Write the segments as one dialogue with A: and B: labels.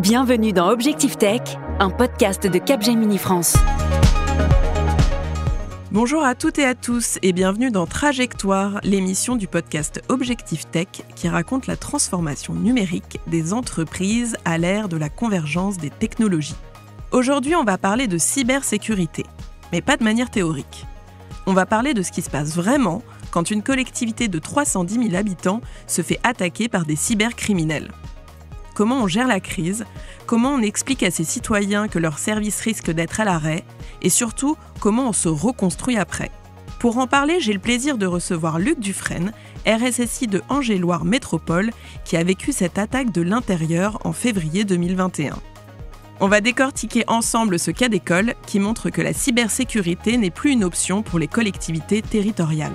A: Bienvenue dans Objectif Tech, un podcast de Capgemini France.
B: Bonjour à toutes et à tous et bienvenue dans Trajectoire, l'émission du podcast Objectif Tech qui raconte la transformation numérique des entreprises à l'ère de la convergence des technologies. Aujourd'hui, on va parler de cybersécurité, mais pas de manière théorique. On va parler de ce qui se passe vraiment quand une collectivité de 310 000 habitants se fait attaquer par des cybercriminels. Comment on gère la crise, comment on explique à ses citoyens que leur service risque d'être à l'arrêt, et surtout, comment on se reconstruit après. Pour en parler, j'ai le plaisir de recevoir Luc Dufresne, RSSI de Angers-Loire Métropole, qui a vécu cette attaque de l'intérieur en février 2021. On va décortiquer ensemble ce cas d'école qui montre que la cybersécurité n'est plus une option pour les collectivités territoriales.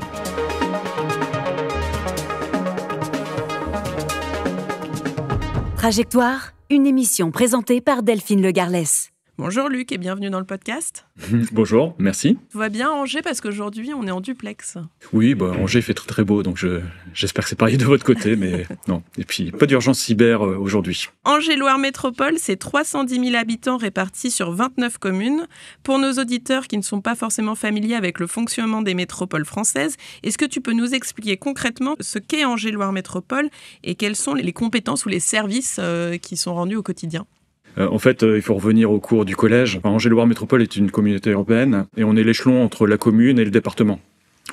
A: Trajectoire, une émission présentée par Delphine Le Garlès.
B: Bonjour Luc et bienvenue dans le podcast.
C: Bonjour, merci.
B: Tout va bien à Angers parce qu'aujourd'hui on est en duplex.
C: Oui, Angers fait très très beau, donc j'espère que c'est pareil de votre côté, mais non. Et puis, pas d'urgence cyber aujourd'hui.
B: Angers-Loire Métropole, c'est 310 000 habitants répartis sur 29 communes. Pour nos auditeurs qui ne sont pas forcément familiers avec le fonctionnement des métropoles françaises, est-ce que tu peux nous expliquer concrètement ce qu'est Angers-Loire Métropole et quelles sont les compétences ou les services qui sont rendus au quotidien ?
C: En fait, il faut revenir au cours du collège. Angers-Loire Métropole est une communauté urbaine et on est l'échelon entre la commune et le département.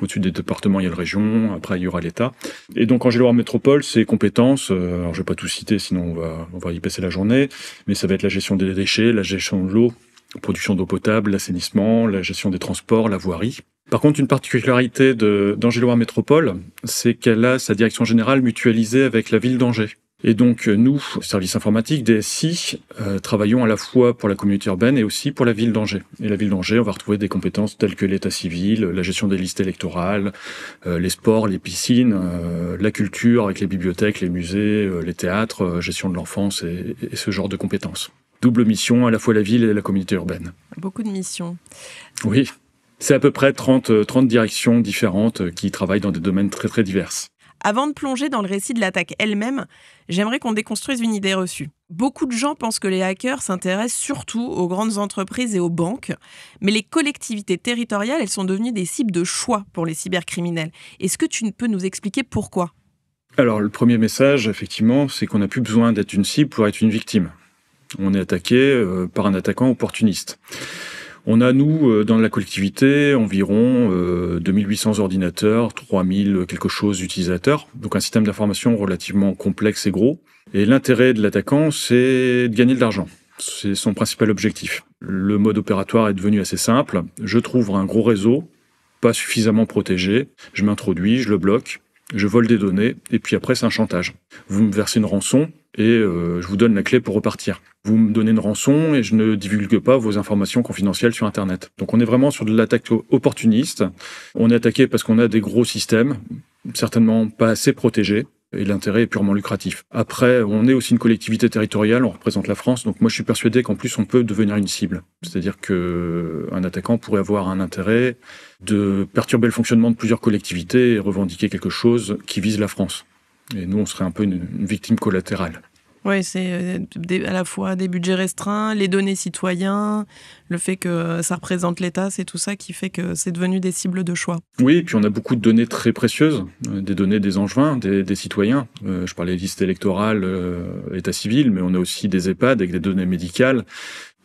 C: Au-dessus des départements, il y a la région, après il y aura l'État. Et donc Angers-Loire Métropole, ses compétences, alors je vais pas tout citer, sinon on va y passer la journée, mais ça va être la gestion des déchets, la gestion de l'eau, production d'eau potable, l'assainissement, la gestion des transports, la voirie. Par contre, une particularité d'Angers-Loire Métropole, c'est qu'elle a sa direction générale mutualisée avec la ville d'Angers. Et donc, nous, service informatique, DSI, travaillons à la fois pour la communauté urbaine et aussi pour la ville d'Angers. Et la ville d'Angers, on va retrouver des compétences telles que l'état civil, la gestion des listes électorales, les sports, les piscines, la culture avec les bibliothèques, les musées, les théâtres, gestion de l'enfance et ce genre de compétences. Double mission, à la fois la ville et la communauté urbaine.
B: Beaucoup de missions.
C: Oui, c'est à peu près 30 directions différentes qui travaillent dans des domaines très très divers.
B: Avant de plonger dans le récit de l'attaque elle-même, j'aimerais qu'on déconstruise une idée reçue. Beaucoup de gens pensent que les hackers s'intéressent surtout aux grandes entreprises et aux banques, mais les collectivités territoriales, elles sont devenues des cibles de choix pour les cybercriminels. Est-ce que tu peux nous expliquer pourquoi ?
C: Alors, le premier message, effectivement, c'est qu'on n'a plus besoin d'être une cible pour être une victime. On est attaqué par un attaquant opportuniste. On a, nous, dans la collectivité, environ 2800 ordinateurs, 3000 quelque chose d'utilisateurs, donc un système d'information relativement complexe et gros. Et l'intérêt de l'attaquant, c'est de gagner de l'argent. C'est son principal objectif. Le mode opératoire est devenu assez simple. Je trouve un gros réseau, pas suffisamment protégé, je m'introduis, je le bloque, je vole des données, et puis après, c'est un chantage. Vous me versez une rançon, et je vous donne la clé pour repartir. Vous me donnez une rançon et je ne divulgue pas vos informations confidentielles sur Internet. Donc on est vraiment sur de l'attaque opportuniste. On est attaqué parce qu'on a des gros systèmes, certainement pas assez protégés, et l'intérêt est purement lucratif. Après, on est aussi une collectivité territoriale, on représente la France, donc moi je suis persuadé qu'en plus on peut devenir une cible. C'est-à-dire qu'un attaquant pourrait avoir un intérêt de perturber le fonctionnement de plusieurs collectivités et revendiquer quelque chose qui vise la France. Et nous, on serait un peu une victime collatérale.
B: Oui, c'est à la fois des budgets restreints, les données citoyens, le fait que ça représente l'État, c'est tout ça qui fait que c'est devenu des cibles de choix.
C: Oui, et puis on a beaucoup de données très précieuses, des données des angevins, des citoyens. Je parlais des listes électorales, état civil, mais on a aussi des EHPAD avec des données médicales.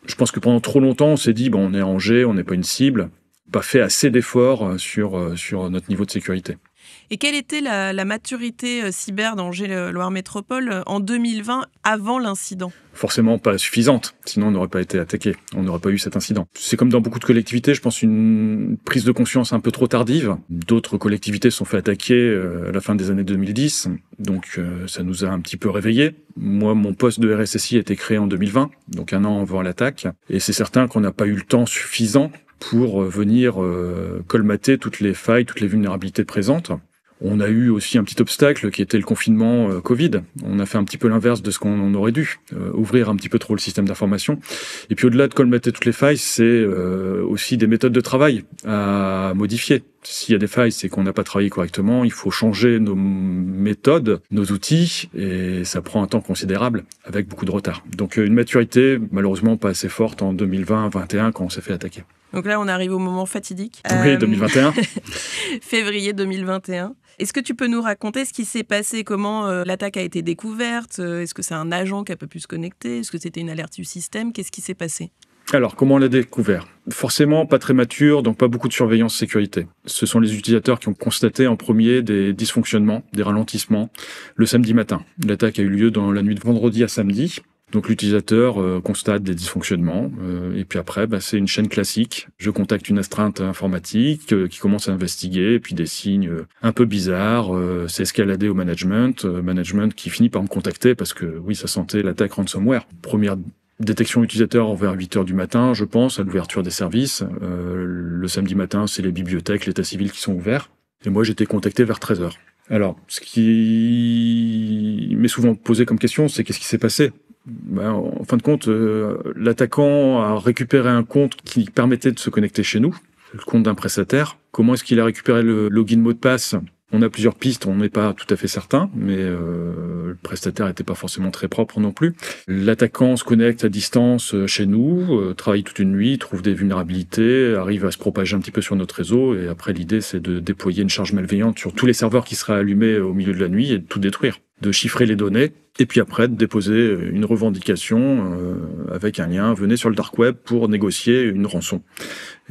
C: Je pense que pendant trop longtemps, on s'est dit, on est à Angers, on n'est pas une cible, pas fait assez d'efforts sur notre niveau de sécurité.
B: Et quelle était la maturité cyber d'Angers-Loire Métropole en 2020, avant l'incident ?
C: Forcément pas suffisante, sinon on n'aurait pas été attaqué, on n'aurait pas eu cet incident. C'est comme dans beaucoup de collectivités, je pense une prise de conscience un peu trop tardive. D'autres collectivités se sont fait attaquer à la fin des années 2010, donc ça nous a un petit peu réveillés. Moi, mon poste de RSSI a été créé en 2020, donc un an avant l'attaque, et c'est certain qu'on n'a pas eu le temps suffisant pour venir colmater toutes les failles, toutes les vulnérabilités présentes. On a eu aussi un petit obstacle qui était le confinement Covid. On a fait un petit peu l'inverse de ce qu'on aurait dû, ouvrir un petit peu trop le système d'information. Et puis au-delà de colmater toutes les failles, c'est aussi des méthodes de travail à modifier. S'il y a des failles, c'est qu'on n'a pas travaillé correctement. Il faut changer nos méthodes, nos outils, et ça prend un temps considérable, avec beaucoup de retard. Donc une maturité, malheureusement, pas assez forte en 2020-2021 quand on s'est fait attaquer.
B: Donc là, on arrive au moment fatidique.
C: Oui, 2021.
B: Février 2021. Est-ce que tu peux nous raconter ce qui s'est passé, comment l'attaque a été découverte? Est-ce que c'est un agent qui n'a pas pu se connecter? Est-ce que c'était une alerte du système? Qu'est-ce qui s'est passé?
C: Alors, comment on l'a découvert? Forcément, pas très mature, donc pas beaucoup de surveillance sécurité. Ce sont les utilisateurs qui ont constaté en premier des dysfonctionnements, des ralentissements, le samedi matin. L'attaque a eu lieu dans la nuit de vendredi à samedi. Donc l'utilisateur constate des dysfonctionnements, et puis après, c'est une chaîne classique. Je contacte une astreinte informatique qui commence à investiguer, et puis des signes un peu bizarres. C'est escaladé au management qui finit par me contacter parce que oui, ça sentait l'attaque ransomware. Première détection utilisateur vers 8h du matin, je pense, à l'ouverture des services. Le samedi matin, c'est les bibliothèques, l'état civil qui sont ouverts. Et moi, j'étais contacté vers 13h. Alors, ce qui m'est souvent posé comme question, c'est qu'est-ce qui s'est passé? En fin de compte, l'attaquant a récupéré un compte qui permettait de se connecter chez nous, le compte d'un prestataire. Comment est-ce qu'il a récupéré le login mot de passe? On a plusieurs pistes, on n'est pas tout à fait certain, mais le prestataire n'était pas forcément très propre non plus. L'attaquant se connecte à distance chez nous, travaille toute une nuit, trouve des vulnérabilités, arrive à se propager un petit peu sur notre réseau, et après l'idée c'est de déployer une charge malveillante sur tous les serveurs qui seraient allumés au milieu de la nuit et de tout détruire, de chiffrer les données, et puis après de déposer une revendication avec un lien, venez sur le dark web pour négocier une rançon,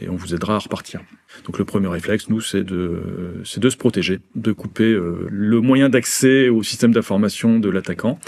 C: et on vous aidera à repartir. Donc le premier réflexe, nous, c'est de se protéger, de couper le moyen d'accès au système d'information de l'attaquant.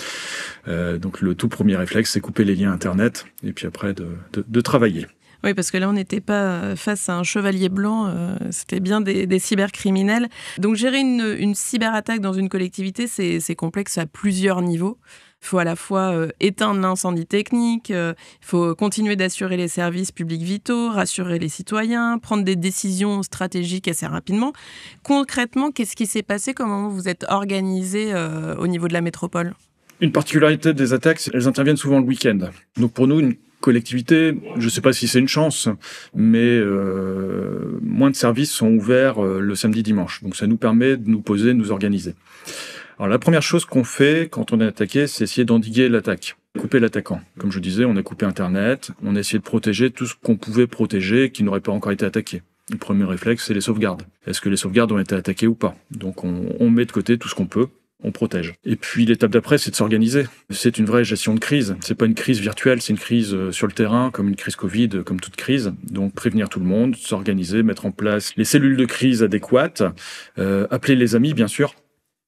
C: Donc le tout premier réflexe, c'est couper les liens Internet, et puis après de travailler.
B: Oui, parce que là, on n'était pas face à un chevalier blanc, c'était bien des cybercriminels. Donc gérer une cyberattaque dans une collectivité, c'est complexe à plusieurs niveaux. Il faut à la fois éteindre l'incendie technique, il faut continuer d'assurer les services publics vitaux, rassurer les citoyens, prendre des décisions stratégiques assez rapidement. Concrètement, qu'est-ce qui s'est passé? Comment vous êtes organisé au niveau de la métropole?
C: Une particularité des attaques, elles interviennent souvent le week-end. Donc pour nous, une collectivité, je ne sais pas si c'est une chance, mais moins de services sont ouverts le samedi-dimanche. Donc ça nous permet de nous poser, de nous organiser. Alors la première chose qu'on fait quand on est attaqué, c'est essayer d'endiguer l'attaque, couper l'attaquant. Comme je disais, on a coupé Internet, on a essayé de protéger tout ce qu'on pouvait protéger qui n'aurait pas encore été attaqué. Le premier réflexe, c'est les sauvegardes. Est-ce que les sauvegardes ont été attaquées ou pas? Donc on met de côté tout ce qu'on peut. On protège. Et puis l'étape d'après, c'est de s'organiser. C'est une vraie gestion de crise. C'est pas une crise virtuelle, c'est une crise sur le terrain, comme une crise Covid, comme toute crise. Donc prévenir tout le monde, s'organiser, mettre en place les cellules de crise adéquates, appeler les amis, bien sûr.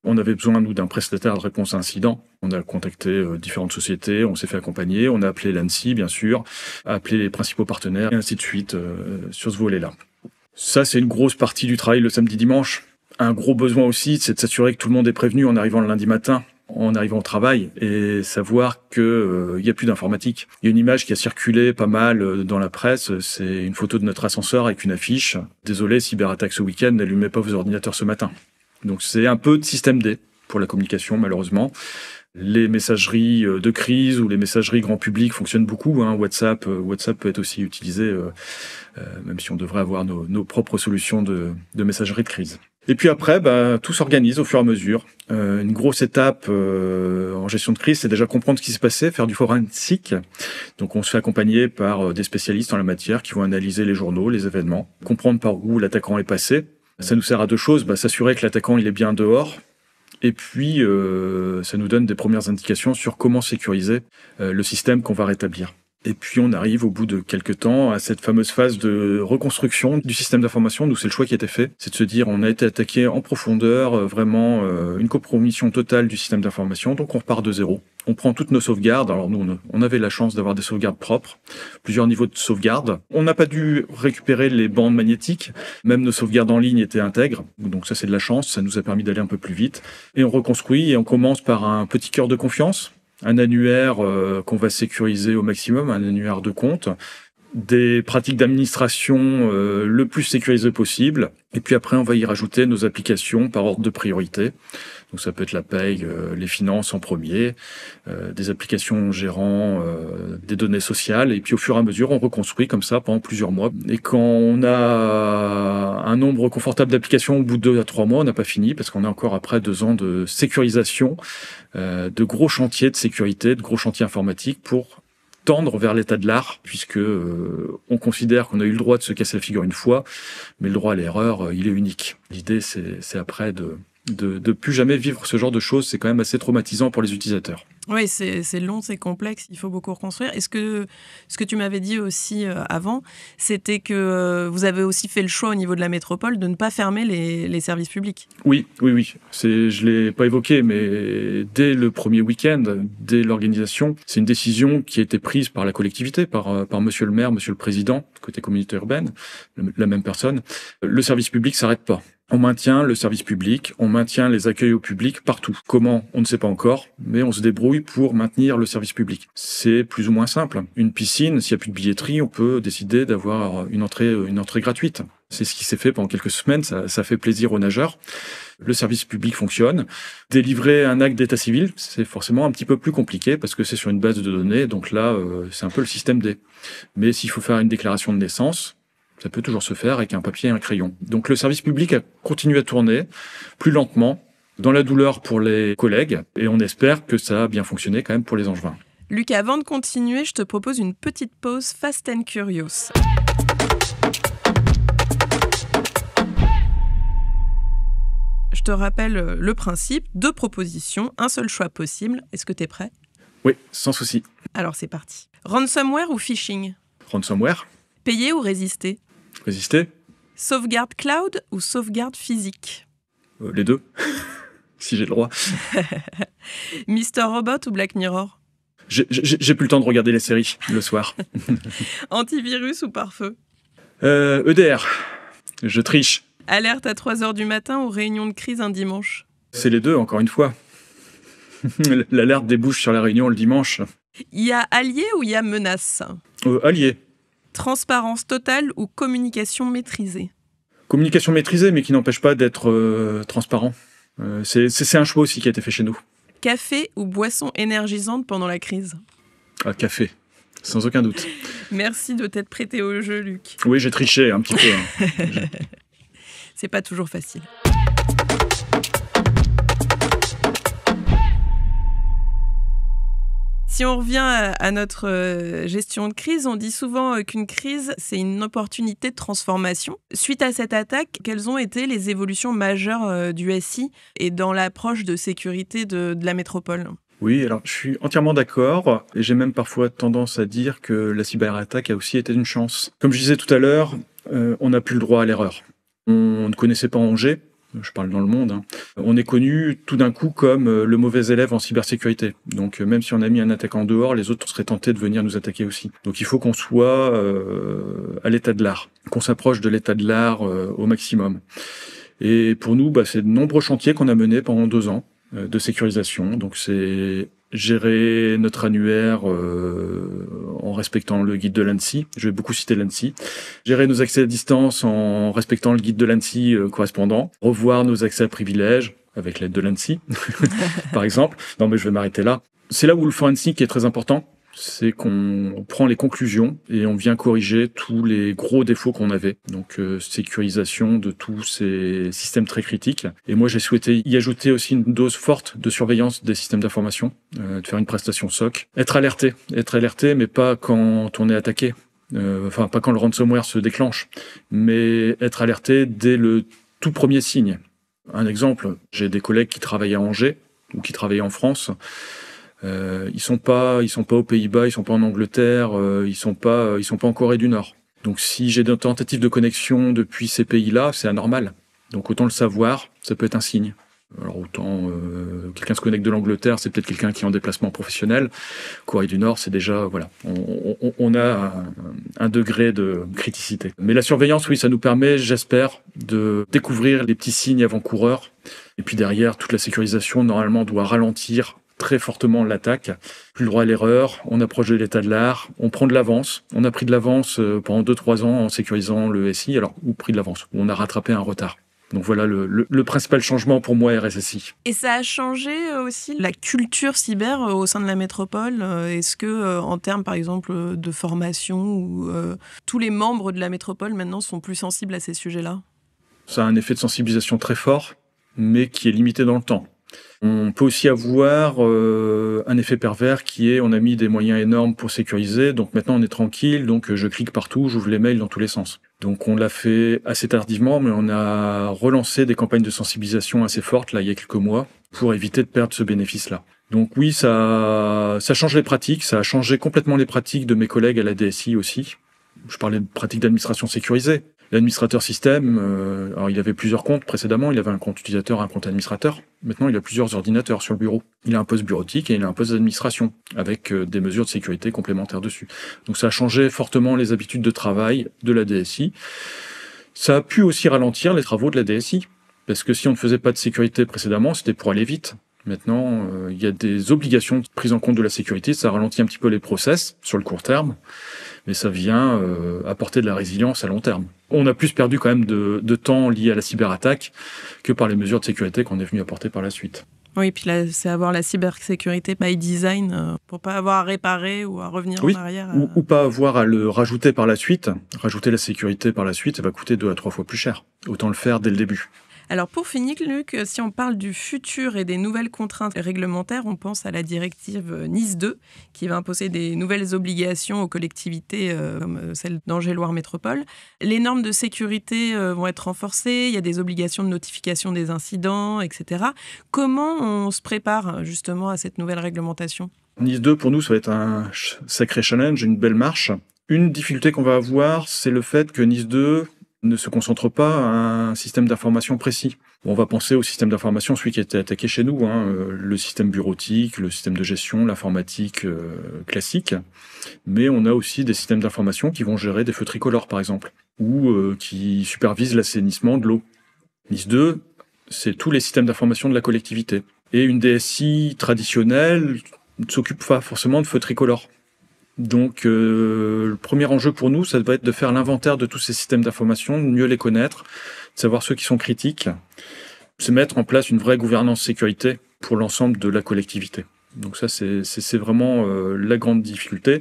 C: On avait besoin, nous, d'un prestataire de réponse à incident. On a contacté différentes sociétés, on s'est fait accompagner, on a appelé l'ANSSI, bien sûr, appelé les principaux partenaires, et ainsi de suite, sur ce volet-là. Ça, c'est une grosse partie du travail le samedi-dimanche. Un gros besoin aussi, c'est de s'assurer que tout le monde est prévenu en arrivant le lundi matin, en arrivant au travail, et savoir que y a plus d'informatique. Il y a une image qui a circulé pas mal dans la presse, c'est une photo de notre ascenseur avec une affiche. Désolé, cyberattaque ce week-end, n'allumez pas vos ordinateurs ce matin. Donc c'est un peu de système D pour la communication, malheureusement. Les messageries de crise ou les messageries grand public fonctionnent beaucoup. WhatsApp peut être aussi utilisé, même si on devrait avoir nos propres solutions de messagerie de crise. Et puis après, tout s'organise au fur et à mesure. Une grosse étape en gestion de crise, c'est déjà comprendre ce qui s'est passé, faire du forensique. Donc on se fait accompagner par des spécialistes en la matière qui vont analyser les journaux, les événements, comprendre par où l'attaquant est passé. Ça nous sert à deux choses, s'assurer que l'attaquant il est bien dehors, et puis ça nous donne des premières indications sur comment sécuriser le système qu'on va rétablir. Et puis on arrive au bout de quelques temps à cette fameuse phase de reconstruction du système d'information. Nous, c'est le choix qui a été fait, c'est de se dire on a été attaqué en profondeur, vraiment une compromission totale du système d'information, donc on repart de zéro. On prend toutes nos sauvegardes. Alors nous, on avait la chance d'avoir des sauvegardes propres, plusieurs niveaux de sauvegarde. On n'a pas dû récupérer les bandes magnétiques, même nos sauvegardes en ligne étaient intègres, donc ça c'est de la chance, ça nous a permis d'aller un peu plus vite. Et on reconstruit et on commence par un petit cœur de confiance, un annuaire qu'on va sécuriser au maximum, un annuaire de compte, des pratiques d'administration le plus sécurisées possible, et puis après on va y rajouter nos applications par ordre de priorité. Donc ça peut être la paye, les finances en premier, des applications gérant des données sociales. Et puis au fur et à mesure, on reconstruit comme ça pendant plusieurs mois. Et quand on a un nombre confortable d'applications au bout de 2 à 3 mois, on n'a pas fini parce qu'on a encore après 2 ans de sécurisation, de gros chantiers de sécurité, de gros chantiers informatiques pour tendre vers l'état de l'art, puisque on considère qu'on a eu le droit de se casser la figure une fois, mais le droit à l'erreur, il est unique. L'idée, c'est après de plus jamais vivre ce genre de choses. C'est quand même assez traumatisant pour les utilisateurs.
B: Oui, c'est long, c'est complexe, il faut beaucoup reconstruire. Est-ce que ce que tu m'avais dit aussi avant, c'était que vous avez aussi fait le choix au niveau de la métropole de ne pas fermer les services publics?
C: Oui. Je ne l'ai pas évoqué, mais dès le premier week-end, dès l'organisation, c'est une décision qui a été prise par la collectivité, par monsieur le maire, monsieur le président, côté communauté urbaine, la même personne. Le service public s'arrête pas. On maintient le service public, on maintient les accueils au public partout. Comment? On ne sait pas encore, mais on se débrouille pour maintenir le service public. C'est plus ou moins simple. Une piscine, s'il n'y a plus de billetterie, on peut décider d'avoir une entrée gratuite. C'est ce qui s'est fait pendant quelques semaines, ça fait plaisir aux nageurs. Le service public fonctionne. Délivrer un acte d'état civil, c'est forcément un petit peu plus compliqué parce que c'est sur une base de données, donc là, c'est un peu le système D. Mais s'il faut faire une déclaration de naissance, ça peut toujours se faire avec un papier et un crayon. Donc le service public a continué à tourner, plus lentement, dans la douleur pour les collègues, et on espère que ça a bien fonctionné quand même pour les Angevins.
B: Luc, avant de continuer, je te propose une petite pause Fast and Curious. Je te rappelle le principe, 2 propositions, un seul choix possible. Est-ce que tu es prêt?
C: Oui, sans souci.
B: Alors c'est parti. Ransomware ou phishing?
C: Ransomware.
B: Payer ou résister?
C: Résister.
B: Sauvegarde cloud ou sauvegarde physique?
C: Les deux, si j'ai le droit.
B: Mr. Robot ou Black Mirror?
C: J'ai plus le temps de regarder les séries le soir.
B: Antivirus ou pare-feu?
C: EDR. Je triche.
B: Alerte à 3h du matin ou réunion de crise un dimanche?
C: C'est les deux, encore une fois. L'alerte débouche sur la réunion le dimanche.
B: Il y a allié ou il y a menace?
C: Allié.
B: Transparence totale ou communication maîtrisée?
C: Communication maîtrisée, mais qui n'empêche pas d'être transparent. C'est un choix aussi qui a été fait chez nous.
B: Café ou boisson énergisante pendant la crise?
C: Café, sans aucun doute.
B: Merci de t'être prêté au jeu, Luc.
C: Oui, j'ai triché un petit peu.
B: C'est pas toujours facile. Si on revient à notre gestion de crise, on dit souvent qu'une crise, c'est une opportunité de transformation. Suite à cette attaque, quelles ont été les évolutions majeures du SI et dans l'approche de sécurité de la métropole?
C: Oui, alors je suis entièrement d'accord et j'ai même parfois tendance à dire que la cyberattaque a aussi été une chance. Comme je disais tout à l'heure, on n'a plus le droit à l'erreur. On ne connaissait pas Angers. Je parle dans le monde, on est connu tout d'un coup comme le mauvais élève en cybersécurité. Donc même si on a mis un attaquant dehors, les autres seraient tentés de venir nous attaquer aussi. Donc il faut qu'on soit à l'état de l'art, qu'on s'approche de l'état de l'art au maximum. Et pour nous, c'est de nombreux chantiers qu'on a menés pendant 2 ans de sécurisation. Donc c'est gérer notre annuaire en respectant le guide de l'ANSSI. Je vais beaucoup citer l'ANSSI. Gérer nos accès à distance en respectant le guide de l'ANSSI correspondant. Revoir nos accès à privilèges avec l'aide de l'ANSSI, par exemple. Non, mais je vais m'arrêter là. C'est là où le forensique est très important. C'est qu'on prend les conclusions et on vient corriger tous les gros défauts qu'on avait. Donc sécurisation de tous ces systèmes très critiques. Et moi j'ai souhaité y ajouter aussi une dose forte de surveillance des systèmes d'information, de faire une prestation SOC. Être alerté, mais pas quand on est attaqué. Pas quand le ransomware se déclenche, mais être alerté dès le tout premier signe. Un exemple, j'ai des collègues qui travaillent à Angers ou qui travaillent en France. Ils sont pas aux Pays-Bas, ils sont pas en Angleterre, ils sont pas en Corée du Nord. Donc si j'ai des tentatives de connexion depuis ces pays-là, c'est anormal. Donc autant le savoir, ça peut être un signe. Alors autant quelqu'un se connecte de l'Angleterre, c'est peut-être quelqu'un qui est en déplacement professionnel. Corée du Nord, c'est déjà on a un degré de criticité. Mais la surveillance, oui, ça nous permet, j'espère, de découvrir les petits signes avant-coureurs. Et puis derrière, toute la sécurisation normalement doit ralentir très fortement l'attaque. Plus le droit à l'erreur, on approche de l'état de l'art, on prend de l'avance. On a pris de l'avance pendant 2-3 ans en sécurisant le SI, ou pris de l'avance, on a rattrapé un retard. Donc voilà le principal changement pour moi RSSI.
B: Et ça a changé aussi la culture cyber au sein de la métropole. Est-ce que, en termes par exemple de formation, tous les membres de la métropole maintenant sont plus sensibles à ces sujets-là ?
C: Ça a un effet de sensibilisation très fort, mais qui est limité dans le temps. On peut aussi avoir un effet pervers qui est on a mis des moyens énormes pour sécuriser, donc maintenant on est tranquille, donc je clique partout, j'ouvre les mails dans tous les sens. Donc on l'a fait assez tardivement, mais on a relancé des campagnes de sensibilisation assez fortes là il y a quelques mois pour éviter de perdre ce bénéfice-là. Donc oui, ça change les pratiques, ça a changé complètement les pratiques de mes collègues à la DSI aussi. Je parlais de pratiques d'administration sécurisée. L'administrateur système, alors il avait plusieurs comptes précédemment, il avait un compte utilisateur, un compte administrateur. Maintenant, il a plusieurs ordinateurs sur le bureau. Il a un poste bureautique et il a un poste d'administration avec des mesures de sécurité complémentaires dessus. Donc ça a changé fortement les habitudes de travail de la DSI. Ça a pu aussi ralentir les travaux de la DSI, parce que si on ne faisait pas de sécurité précédemment, c'était pour aller vite. Maintenant, il y a des obligations de prise en compte de la sécurité, ça ralentit un petit peu les process sur le court terme, mais ça vient apporter de la résilience à long terme. On a plus perdu quand même de temps lié à la cyberattaque que par les mesures de sécurité qu'on est venu apporter par la suite.
B: Oui, puis là, c'est avoir la cybersécurité by design pour pas avoir à réparer ou à revenir en arrière.
C: Ou pas avoir à le rajouter par la suite. Rajouter la sécurité par la suite, ça va coûter 2 à 3 fois plus cher. Autant le faire dès le début.
B: Alors pour finir, Luc, si on parle du futur et des nouvelles contraintes réglementaires, on pense à la directive NIS 2 qui va imposer des nouvelles obligations aux collectivités comme celle d'Angers-Loire Métropole. Les normes de sécurité vont être renforcées, il y a des obligations de notification des incidents, etc. Comment on se prépare justement à cette nouvelle réglementation ?
C: NIS 2, pour nous, ça va être un sacré challenge, une belle marche. Une difficulté qu'on va avoir, c'est le fait que NIS 2 ne se concentre pas à un système d'information précis. On va penser au système d'information, celui qui a été attaqué chez nous, le système bureautique, le système de gestion, l'informatique classique. Mais on a aussi des systèmes d'information qui vont gérer des feux tricolores, par exemple, ou qui supervisent l'assainissement de l'eau. NIS 2, c'est tous les systèmes d'information de la collectivité. Et une DSI traditionnelle ne s'occupe pas forcément de feux tricolores. Donc, le premier enjeu pour nous, ça va être de faire l'inventaire de tous ces systèmes d'information, de mieux les connaître, de savoir ceux qui sont critiques, se mettre en place une vraie gouvernance sécurité pour l'ensemble de la collectivité. Donc ça, c'est vraiment la grande difficulté.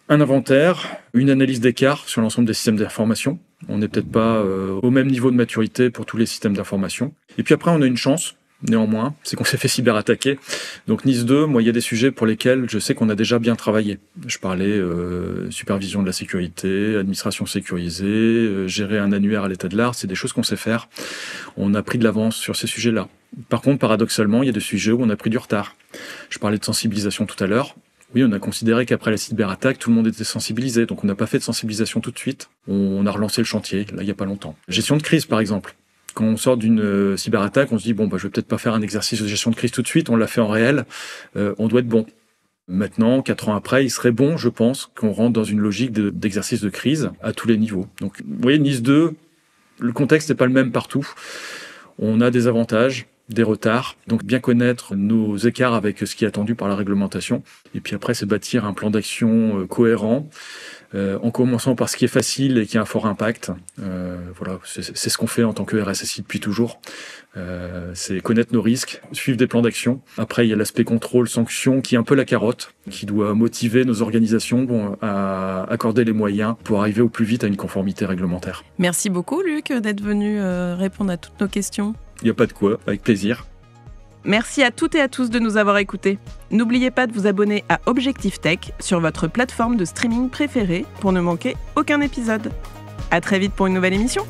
C: Un inventaire, une analyse d'écart sur l'ensemble des systèmes d'information. On n'est peut-être pas au même niveau de maturité pour tous les systèmes d'information. Et puis après, on a une chance. Néanmoins, c'est qu'on s'est fait cyberattaquer. Donc NIS 2, moi, il y a des sujets pour lesquels je sais qu'on a déjà bien travaillé. Je parlais supervision de la sécurité, administration sécurisée, gérer un annuaire à l'état de l'art, c'est des choses qu'on sait faire. On a pris de l'avance sur ces sujets-là. Par contre, paradoxalement, il y a des sujets où on a pris du retard. Je parlais de sensibilisation tout à l'heure. Oui, on a considéré qu'après la cyberattaque, tout le monde était sensibilisé. Donc on n'a pas fait de sensibilisation tout de suite. On a relancé le chantier, là, il n'y a pas longtemps. Gestion de crise, par exemple. Quand on sort d'une cyberattaque, on se dit je vais peut-être pas faire un exercice de gestion de crise tout de suite, on l'a fait en réel, on doit être bon. Maintenant, 4 ans après, il serait bon, je pense, qu'on rentre dans une logique d'exercice de crise à tous les niveaux. Donc, vous voyez, NIS 2, le contexte n'est pas le même partout. On a des avantages, des retards, donc bien connaître nos écarts avec ce qui est attendu par la réglementation. Et puis après, c'est bâtir un plan d'action cohérent, en commençant par ce qui est facile et qui a un fort impact. Voilà, c'est ce qu'on fait en tant que RSSI depuis toujours. C'est connaître nos risques, suivre des plans d'action. Après, il y a l'aspect contrôle, sanction, qui est un peu la carotte, qui doit motiver nos organisations à accorder les moyens pour arriver au plus vite à une conformité réglementaire.
B: Merci beaucoup, Luc, d'être venu répondre à toutes nos questions.
C: Il n'y a pas de quoi, avec plaisir.
B: Merci à toutes et à tous de nous avoir écoutés. N'oubliez pas de vous abonner à Objectif Tech sur votre plateforme de streaming préférée pour ne manquer aucun épisode. À très vite pour une nouvelle émission.